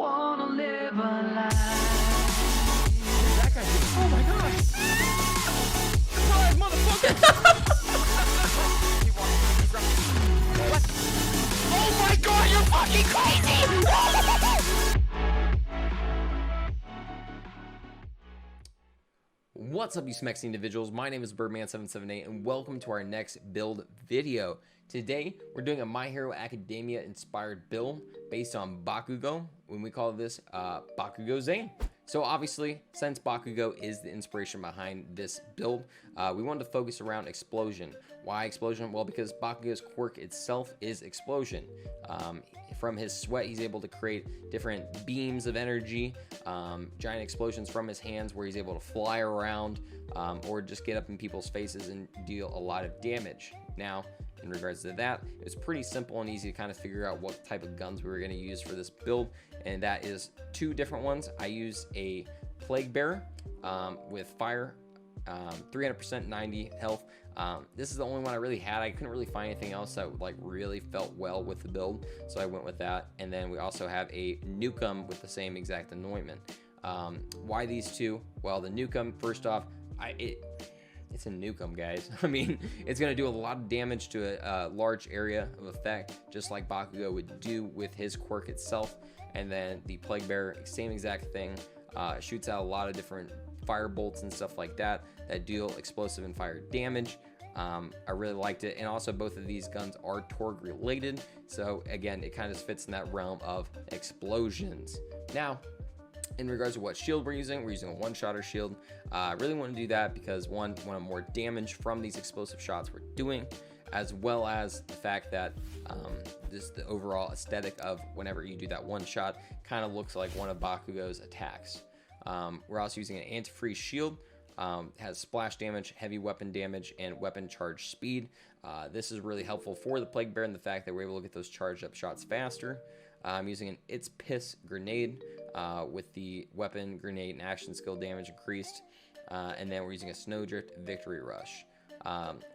wanna live a life. That guy did, oh my gosh! Surprise, motherfucker! What? Oh my god, you're fucking crazy! What's up, you smexy individuals? My name is Birdman778 and welcome to our next build video. Today, we're doing a My Hero Academia inspired build based on Bakugo, when we call this Bakugo Zane. So obviously, since Bakugo is the inspiration behind this build, we wanted to focus around explosion. Why explosion? Well, because Bakugo's quirk itself is explosion. From his sweat, he's able to create different beams of energy, giant explosions from his hands where he's able to fly around or just get up in people's faces and deal a lot of damage. Now, in regards to that, it was pretty simple and easy to kind of figure out what type of guns we were going to use for this build, and that is two different ones. I use a Plague Bearer with fire, 300% 90 health. This is the only one I really had. I couldn't really find anything else that like really felt well with the build, so I went with that. And then we also have a Nukem with the same exact anointment. Why these two? Well, the Nukem, first off, it's a Nukem, guys. I mean, it's going to do a lot of damage to a large area of effect, just like Bakugo would do with his quirk itself. And then the Plague Bearer, same exact thing, shoots out a lot of different fire bolts and stuff like that deal explosive and fire damage. I really liked it, and also both of these guns are Torg related, so again, it kind of fits in that realm of explosions. Now, in regards to what shield we're using a one-shotter shield. I really want to do that because one, we want more damage from these explosive shots we're doing, as well as the fact that just the overall aesthetic of whenever you do that one shot kind of looks like one of Bakugo's attacks. We're also using an antifreeze shield. Has splash damage, heavy weapon damage, and weapon charge speed. This is really helpful for the Plague Bearer and the fact that we're able to get those charged up shots faster. I'm using an It's Piss grenade with the weapon, grenade, and action skill damage increased. And then we're using a Snowdrift Victory Rush.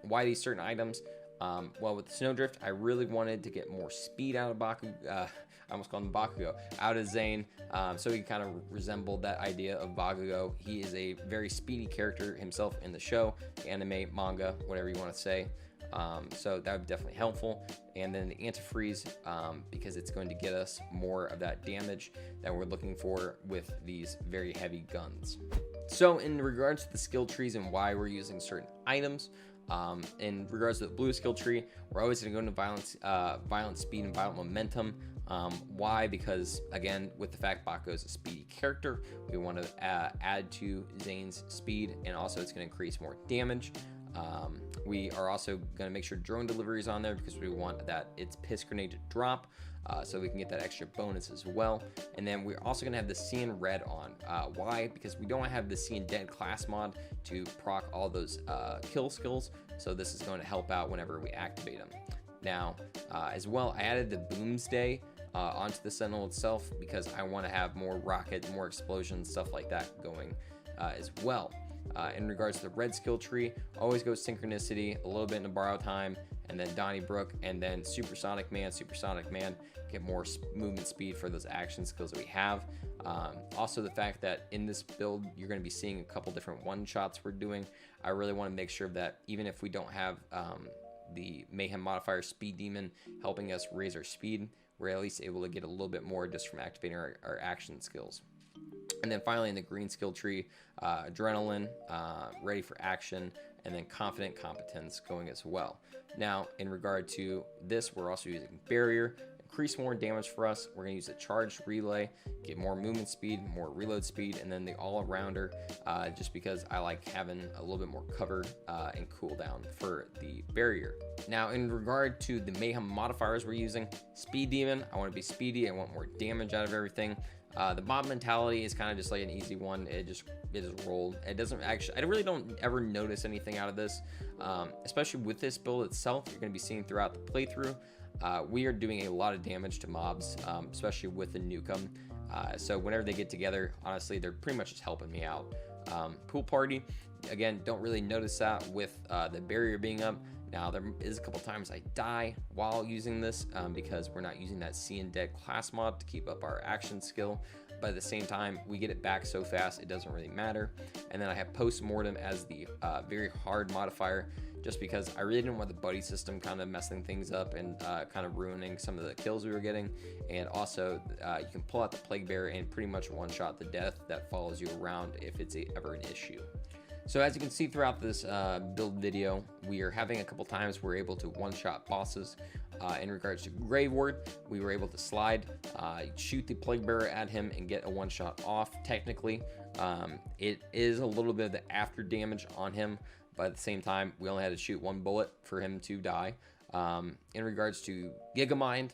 Why these certain items? Well, with the Snowdrift, I really wanted to get more speed out of Bakugo. I almost called him Bakugo, out of Zane, so he kind of resembled that idea of Bakugo. He is a very speedy character himself in the show, anime, manga, whatever you want to say. So that would be definitely helpful. And then the antifreeze, because it's going to get us more of that damage that we're looking for with these very heavy guns. So in regards to the skill trees and why we're using certain items, in regards to the blue skill tree, we're always going to go into violent speed and violent momentum. Why? Because again, with the fact Bakugo is a speedy character, we want to add to Zane's speed, and also it's going to increase more damage. We are also going to make sure drone delivery is on there because we want that It's Piss grenade to drop, so we can get that extra bonus as well. And then we're also going to have the Seeing Red on. Why? Because we don't have the Seeing Dead class mod to proc all those kill skills, so this is going to help out whenever we activate them. Now, as well, I added the Boomsday onto the Sentinel itself because I want to have more rocket, more explosions, stuff like that going as well. In regards to the red skill tree, always go Synchronicity, a little bit into Borrow Time, and then Donnybrook, and then Supersonic Man, get more movement speed for those action skills that we have. Also, the fact that in this build, you're going to be seeing a couple different one-shots we're doing. I really want to make sure that even if we don't have the Mayhem modifier Speed Demon helping us raise our speed, we're at least able to get a little bit more just from activating our action skills. And then finally in the green skill tree, Adrenaline, Ready for Action, and then Confident Competence going as well. Now, in regard to this, we're also using Barrier, increase more damage for us. We're going to use a Charged Relay, get more movement speed, more reload speed, and then the All-Arounder, just because I like having a little bit more cover and cooldown for the Barrier. Now, in regard to the Mayhem modifiers we're using, Speed Demon, I want to be speedy, I want more damage out of everything. The mob mentality is kind of just like an easy one. It just rolled. It doesn't actually, I really don't ever notice anything out of this, especially with this build itself. You're going to be seeing throughout the playthrough. We are doing a lot of damage to mobs, especially with the Nukem. So whenever they get together, honestly, they're pretty much just helping me out. Pool Party, again, don't really notice that with the barrier being up. Now there is a couple times I die while using this because we're not using that See and Dead class mod to keep up our action skill, but at the same time we get it back so fast it doesn't really matter. And then I have Post-Mortem as the very hard modifier, just because I really didn't want the buddy system kind of messing things up and kind of ruining some of the kills we were getting. And also you can pull out the Plague Bearer and pretty much one-shot the death that follows you around if it's ever an issue. So as you can see throughout this build video, we are having a couple times we're able to one-shot bosses. In regards to Grave Ward, we were able to slide, shoot the Plague Bearer at him and get a one-shot off. Technically, it is a little bit of the after damage on him, but at the same time, we only had to shoot one bullet for him to die. In regards to Gigamind,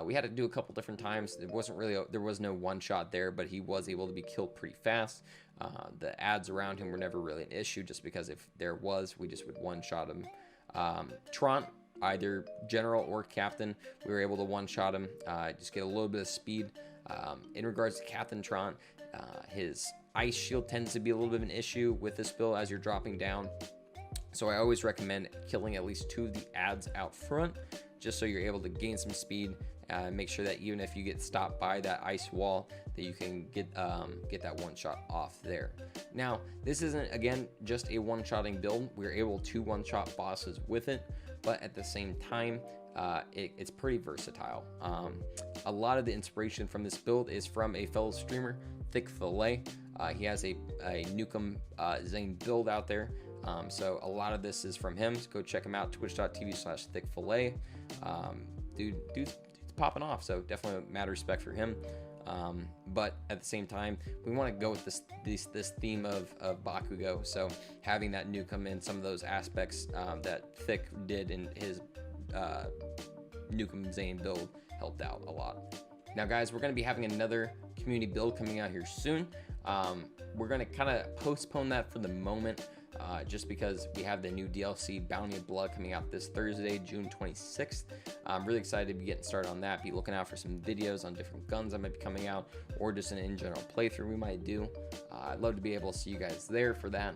we had to do a couple different times. It wasn't really there was no one shot there, but he was able to be killed pretty fast. The ads around him were never really an issue, just because if there was, we just would one shot him. Tron, either general or captain, we were able to one shot him, just get a little bit of speed. In regards to Captain Tron, his ice shield tends to be a little bit of an issue with this build as you're dropping down. So I always recommend killing at least 2 of the ads out front, just so you're able to gain some speed. Make sure that even if you get stopped by that ice wall, that you can get that one shot off there. Now, this isn't, again, just a one-shotting build. We're able to one-shot bosses with it, but at the same time, it's pretty versatile. A lot of the inspiration from this build is from a fellow streamer, Thick Fillet. He has a Nukem Zane build out there. So a lot of this is from him. So go check him out, twitch.tv/thickfillet. Dude's popping off, so definitely mad respect for him. But at the same time, we want to go with this theme of Bakugo. So having that Nukem in some of those aspects that Thick did in his Nukem Zane build helped out a lot. Now guys, we're going to be having another community build coming out here soon. We're going to kind of postpone that for the moment, just because we have the new DLC Bounty of Blood coming out this Thursday, June 26th. I'm really excited to be getting started on that. Be looking out for some videos on different guns that might be coming out, or just an in general playthrough we might do. I'd love to be able to see you guys there for that.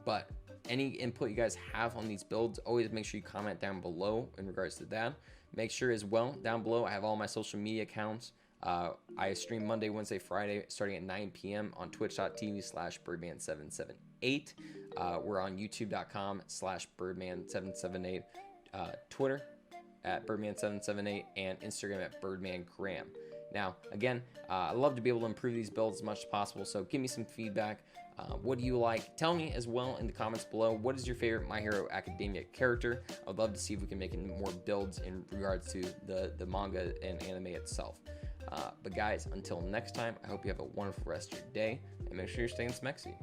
But any input you guys have on these builds, always make sure you comment down below in regards to that. Make sure as well, down below, I have all my social media accounts. I stream Monday, Wednesday, Friday, starting at 9 p.m. on twitch.tv/birdman778. We're on youtube.com/birdman778, Twitter at birdman778, and Instagram at birdmangram. Now, again, I love to be able to improve these builds as much as possible, so give me some feedback. What do you like? Tell me as well in the comments below, what is your favorite My Hero Academia character? I'd love to see if we can make more builds in regards to the manga and anime itself. But guys, until next time, I hope you have a wonderful rest of your day, and make sure you're staying smexy.